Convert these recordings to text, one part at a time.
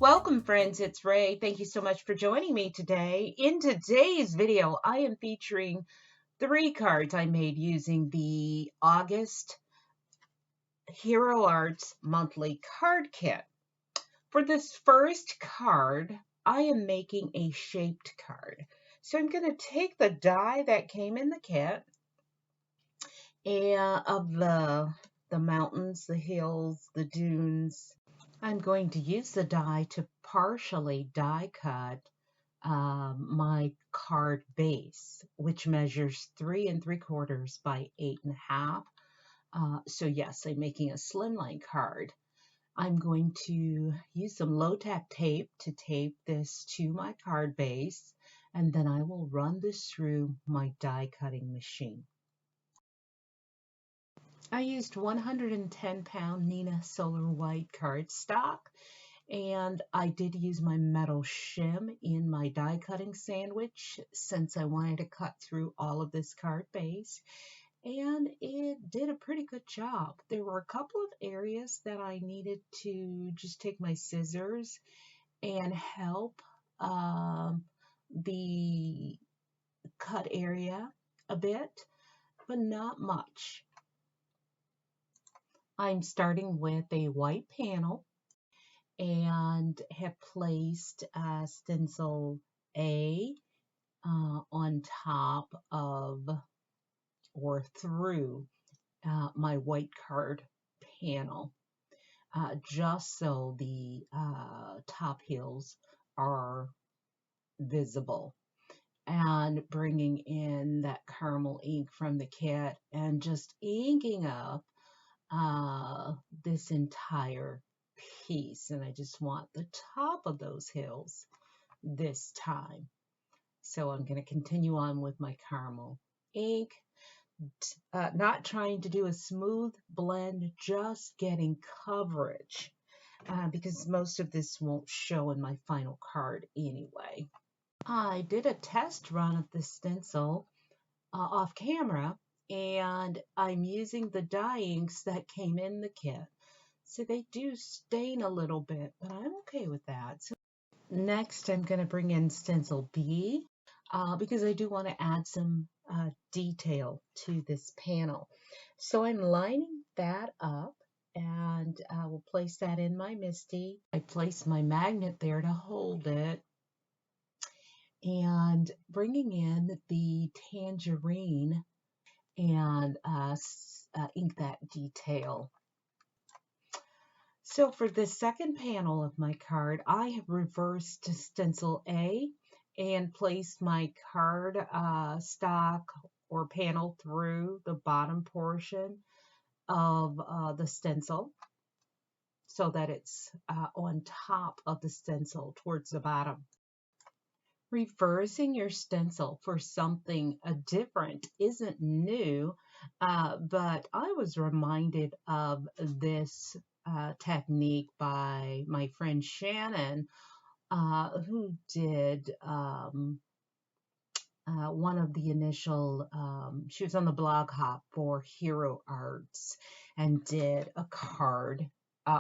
Welcome friends, it's Ray. Thank you so much for joining me today. In today's video, I am featuring 3 cards I made using the August Hero Arts monthly card kit. For this first card, I am making a shaped card. So I'm going to take the die that came in the kit and of the mountains, the hills, the dunes. I'm going to use the die to partially die cut my card base, which measures 3 3/4 by 8.5. So yes, I'm making a slimline card. I'm going to use some low-tack tape to tape this to my card base, and then I will run this through my die cutting machine. I used 110-pound Neenah Solar White cardstock, and I did use my metal shim in my die cutting sandwich since I wanted to cut through all of this card base, and it did a pretty good job. There were a couple of areas that I needed to just take my scissors and help the cut area a bit, but not much. I'm starting with a white panel and have placed stencil A on top of or through my white card panel, just so the top hills are visible, and bringing in that caramel ink from the kit and just inking up this entire piece. And I just want the top of those hills this time. So I'm going to continue on with my caramel ink, not trying to do a smooth blend, just getting coverage, because most of this won't show in my final card anyway. I did a test run of the stencil off camera, and I'm using the dye inks that came in the kit. So they do stain a little bit, but I'm okay with that. So next, I'm going to bring in stencil B because I do want to add some detail to this panel. So I'm lining that up, and I will place that in my MISTI. I place my magnet there to hold it, and bringing in the tangerine and ink that detail. So for the second panel of my card, I have reversed to stencil A and placed my card stock or panel through the bottom portion of the stencil so that it's on top of the stencil towards the bottom. Reversing your stencil for something different isn't new, but I was reminded of this technique by my friend Shannon, who did one of the initial, she was on the blog hop for Hero Arts and did a card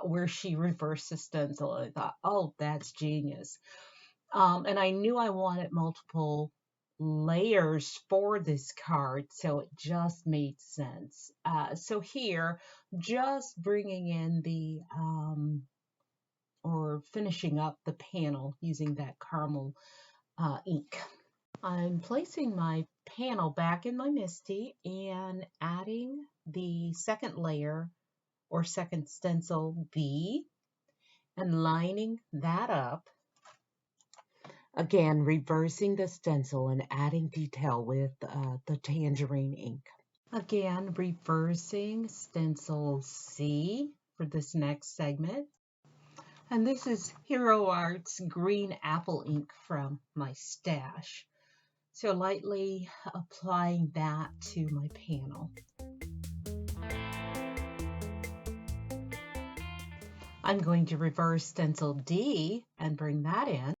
where she reversed the stencil. And I thought, oh, that's genius. And I knew I wanted multiple layers for this card, so it just made sense. So here, just bringing in the, or finishing up the panel using that caramel ink. I'm placing my panel back in my MISTI and adding the second layer or second stencil B and lining that up. Again, reversing the stencil and adding detail with the tangerine ink. Again, reversing stencil C for this next segment. And this is Hero Arts green apple ink from my stash. So lightly applying that to my panel. I'm going to reverse stencil D and bring that in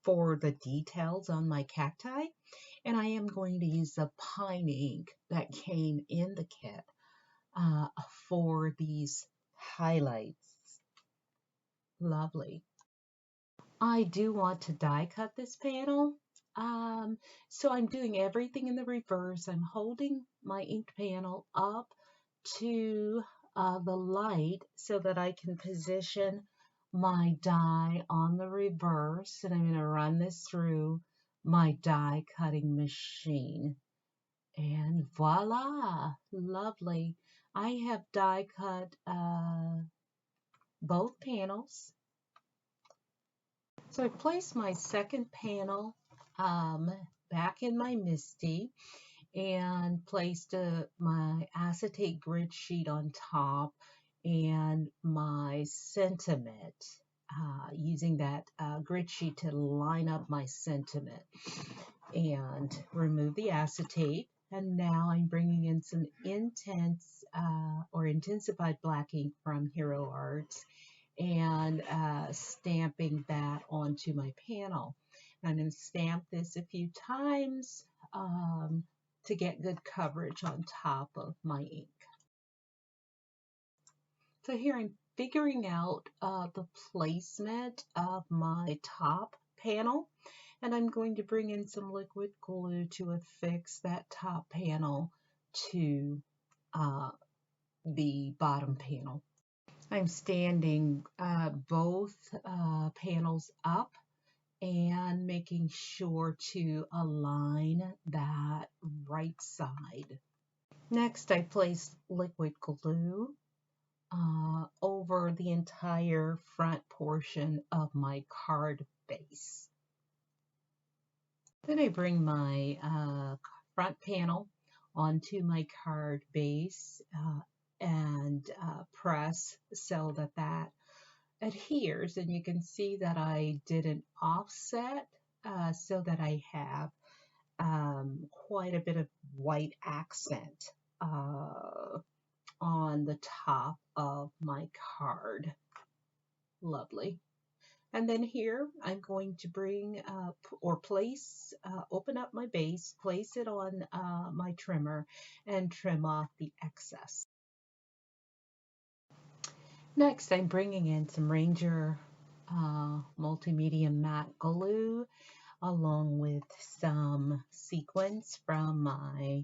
for the details on my cacti. And I am going to use the pine ink that came in the kit for these highlights. Lovely. I do want to die cut this panel. So I'm doing everything in the reverse. I'm holding my inked panel up to the light so that I can position my die on the reverse, and I'm going to run this through my die cutting machine. And voila, lovely. I have die cut both panels. So I placed my second panel back in my MISTI and placed my acetate grid sheet on top and my sentiment, using that grid sheet to line up my sentiment, and remove the acetate. And now I'm bringing in some intense or intensified black ink from Hero Arts and stamping that onto my panel. I'm going to stamp this a few times to get good coverage on top of my ink. So here I'm figuring out the placement of my top panel, and I'm going to bring in some liquid glue to affix that top panel to the bottom panel. I'm standing both panels up and making sure to align that right side. Next, I place liquid glue over the entire front portion of my card base. Then I bring my front panel onto my card base and press so that that adheres, and you can see that I did an offset so that I have quite a bit of white accent on the top of my card. Lovely. And then here I'm going to bring up or place, open up my base, place it on my trimmer, and trim off the excess. Next, I'm bringing in some Ranger multimedia matte glue along with some sequins from my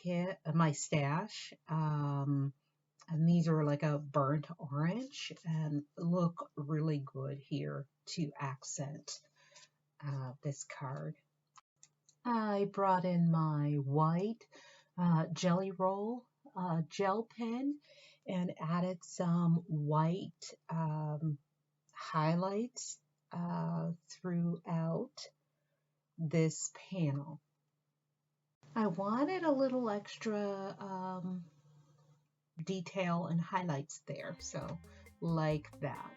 kit, my stash. And these are like a burnt orange and look really good here to accent this card. I brought in my white Jelly Roll gel pen and added some white highlights throughout this panel. I wanted a little extra detail and highlights there, so like that.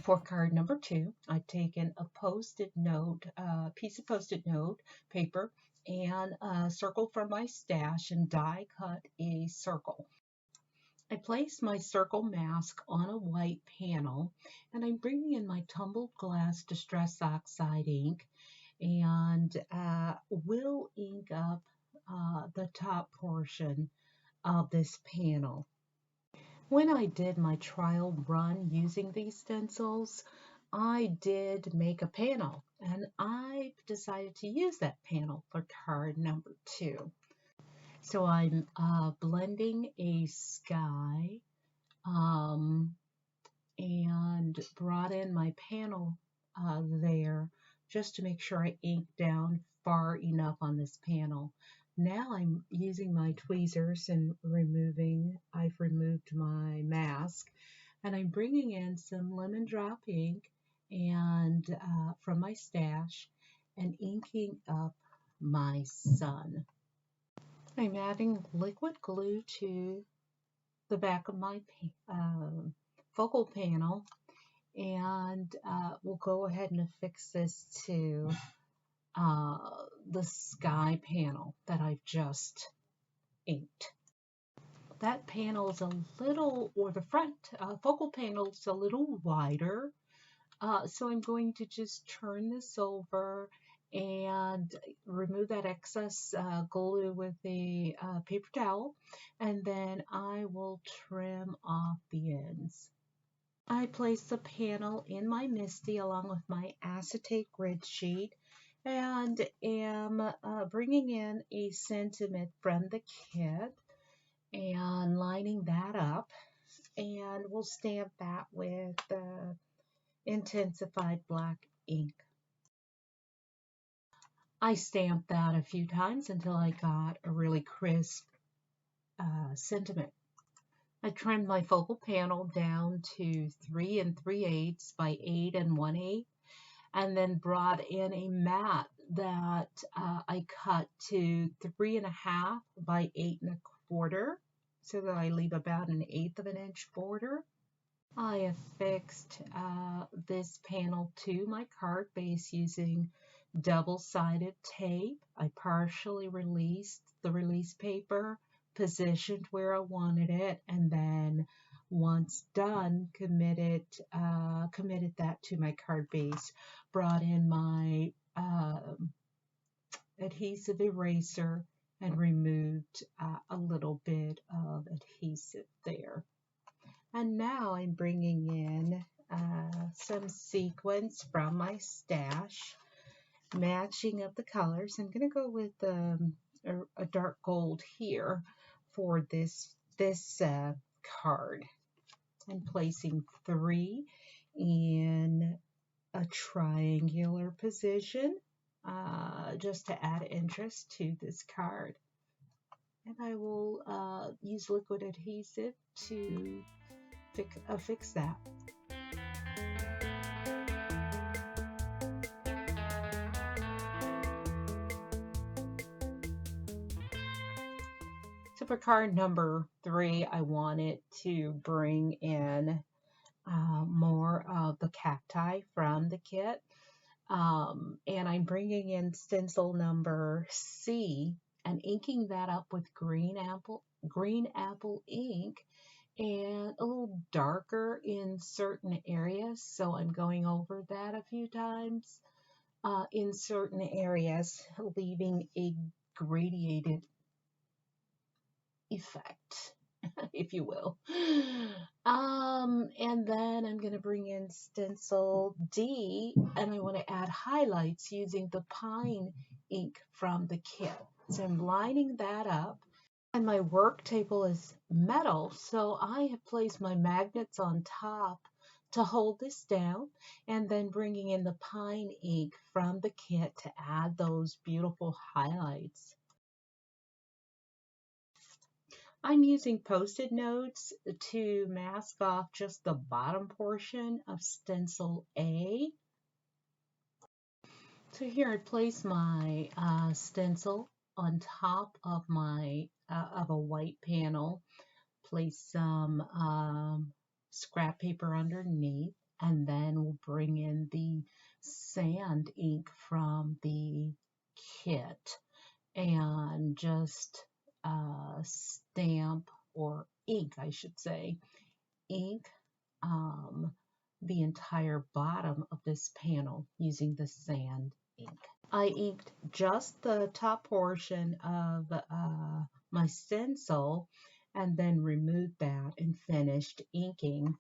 For card number 2, I've taken a post-it note, piece of post-it note paper, and a circle from my stash and die cut a circle. I place my circle mask on a white panel, and I'm bringing in my tumbled glass Distress Oxide ink and will ink up the top portion of this panel. When I did my trial run using these stencils, I did make a panel, and I decided to use that panel for card number 2. So I'm blending a sky and brought in my panel there just to make sure I ink down far enough on this panel. Now I'm using my tweezers and I've removed my mask, and I'm bringing in some lemon drop ink and from my stash and inking up my sun. I'm adding liquid glue to the back of my focal panel, and we'll go ahead and affix this to the sky panel that I've just inked. That panel is a little, or the front focal panel is a little wider, so I'm going to just turn this over and remove that excess glue with a paper towel, and then I will trim off the ends. I place the panel in my MISTI along with my acetate grid sheet and am bringing in a sentiment from the kit and lining that up, and we'll stamp that with intensified black ink. I stamped that a few times until I got a really crisp sentiment. I trimmed my focal panel down to 3 3/8 by 8 1/8, and then brought in a mat that I cut to 3 1/2 by 8 1/4, so that I leave about 1/8 of an inch border. I affixed this panel to my card base using double-sided tape. I partially released the release paper, positioned where I wanted it, and then once done, committed that to my card base. Brought in my adhesive eraser and removed a little bit of adhesive there. And now I'm bringing in some sequins from my stash, matching up the colors. I'm going to go with a dark gold here for this card. I'm placing 3 in a triangular position just to add interest to this card. And I will use liquid adhesive to affix that. So for card number 3, I wanted to bring in more of the cacti from the kit. And I'm bringing in stencil number C and inking that up with green apple ink, and a little darker in certain areas. So I'm going over that a few times in certain areas, leaving a gradiated effect, if you will. And then I'm going to bring in stencil D, and I want to add highlights using the pine ink from the kit. So I'm lining that up, and my work table is metal, so I have placed my magnets on top to hold this down, and then bringing in the pine ink from the kit to add those beautiful highlights. I'm using Post-it notes to mask off just the bottom portion of stencil A. So here I place my stencil on top of my of a white panel, place some scrap paper underneath, and then we'll bring in the sand ink from the kit and just stamp, or ink I should say, ink the entire bottom of this panel using the sand ink. I inked just the top portion of my stencil and then removed that and finished inking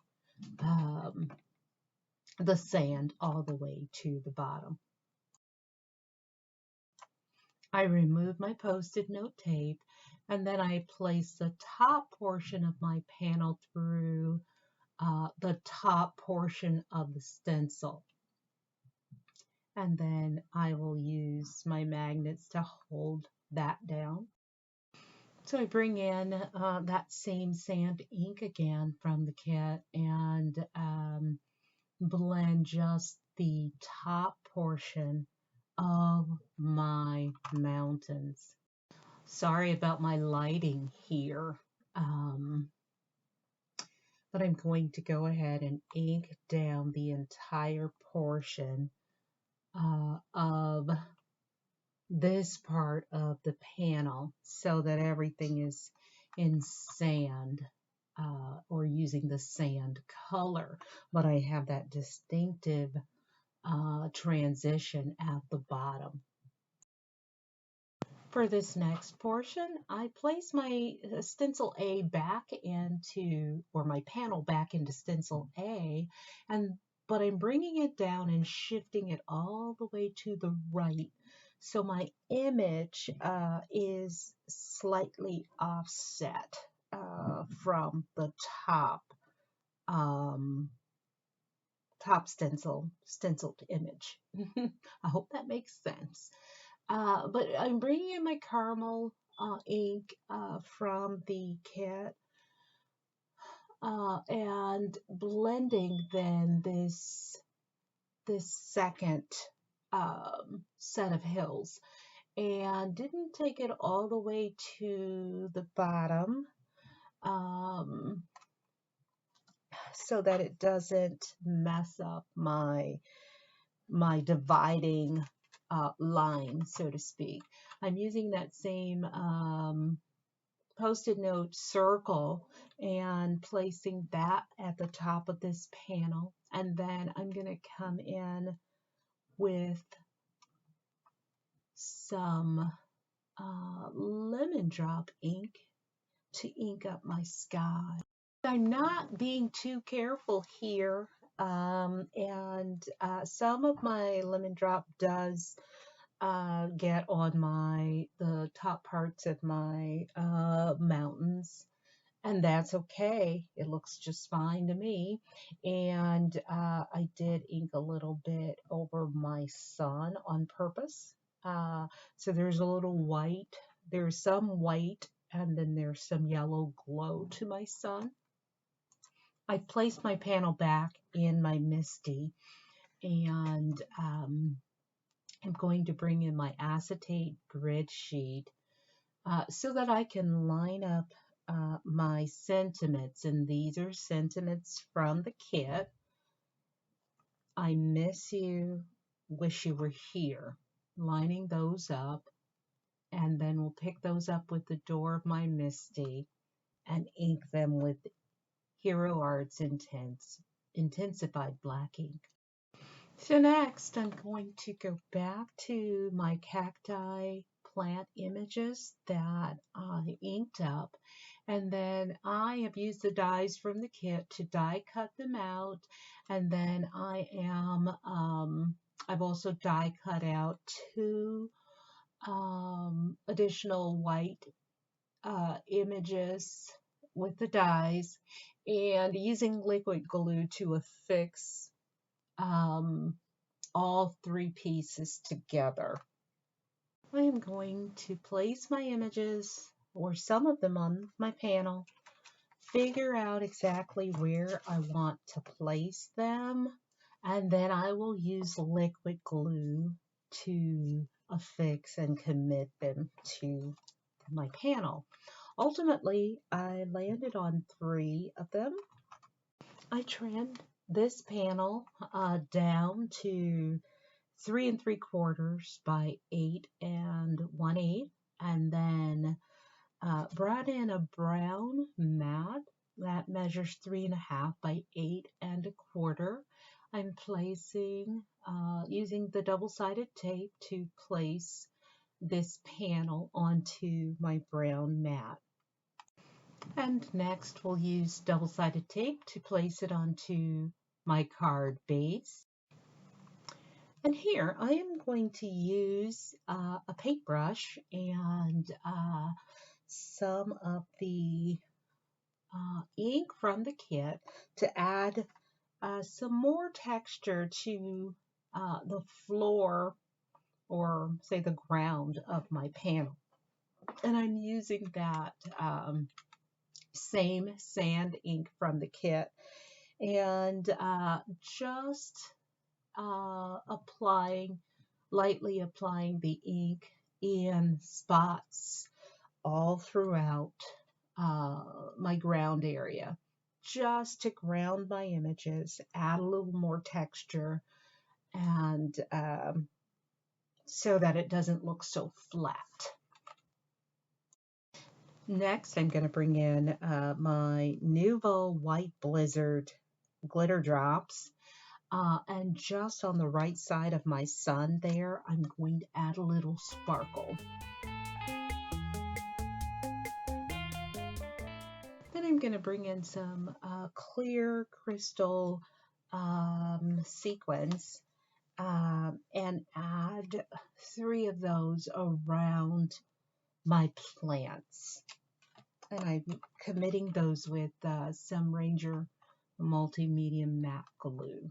the sand all the way to the bottom. I removed my Post-it note tape, and then I placed the top portion of my panel through the top portion of the stencil. And then I will use my magnets to hold that down. So I bring in that same sand ink again from the kit and blend just the top portion of my mountains. Sorry about my lighting here, but I'm going to go ahead and ink down the entire portion of this part of the panel so that everything is in sand or using the sand color, but I have that distinctive transition at the bottom. For this next portion, I place my stencil A back into, or my panel back into stencil A, but I'm bringing it down and shifting it all the way to the right. So my image is slightly offset from the top stenciled image. I hope that makes sense. But I'm bringing in my caramel ink from the kit and blending then this second set of hills, and didn't take it all the way to the bottom so that it doesn't mess up my dividing line, so to speak. I'm using that same Post-it note circle and placing that at the top of this panel, and then I'm going to come in with some lemon drop ink to ink up my sky. I'm not being too careful here, and some of my lemon drop does get on the top parts of my mountains, and that's okay. It looks just fine to me. And I did ink a little bit over my sun on purpose. So there's a little white, there's some white, and then there's some yellow glow to my sun. I placed my panel back in my MISTI, and I'm going to bring in my acetate grid sheet so that I can line up my sentiments, and these are sentiments from the kit. I miss you, wish you were here. Lining those up, and then we'll pick those up with the door of my MISTI and ink them with Hero Arts Intensified Black ink. So next, I'm going to go back to my cacti plant images that I inked up, and then I have used the dies from the kit to die cut them out, and then I've also die cut out 2 additional white images with the dies, and using liquid glue to affix all 3 pieces together. I am going to place my images, or some of them, on my panel, figure out exactly where I want to place them, and then I will use liquid glue to affix and commit them to my panel. Ultimately, I landed on 3 of them. I trimmed this panel down to 3 3/4 by 8 1/8, and then brought in a brown mat that measures 3 1/2 by 8 1/4. I'm placing, using the double-sided tape to place this panel onto my brown mat. And next we'll use double-sided tape to place it onto my card base. And here I am going to use a paintbrush and some of the ink from the kit to add some more texture to the floor, or say the ground, of my panel. And I'm using that same sand ink from the kit, and just lightly applying the ink in spots all throughout my ground area, just to ground my images, add a little more texture, and so that it doesn't look so flat. Next, I'm going to bring in my Nuvo White Blizzard glitter drops. And just on the right side of my sun there, I'm going to add a little sparkle. Then I'm going to bring in some clear crystal sequins and add 3 of those around my plants. And I'm committing those with some Ranger multi-medium matte glue.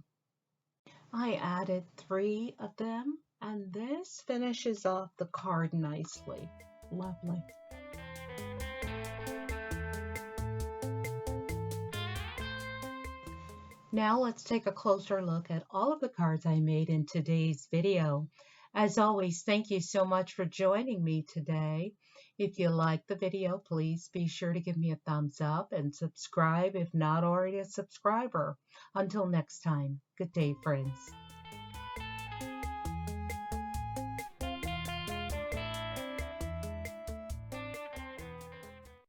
I added 3 of them, and this finishes off the card nicely. Lovely. Now let's take a closer look at all of the cards I made in today's video. As always, thank you so much for joining me today. If you like the video, please be sure to give me a thumbs up and subscribe if not already a subscriber. Until next time, good day, friends.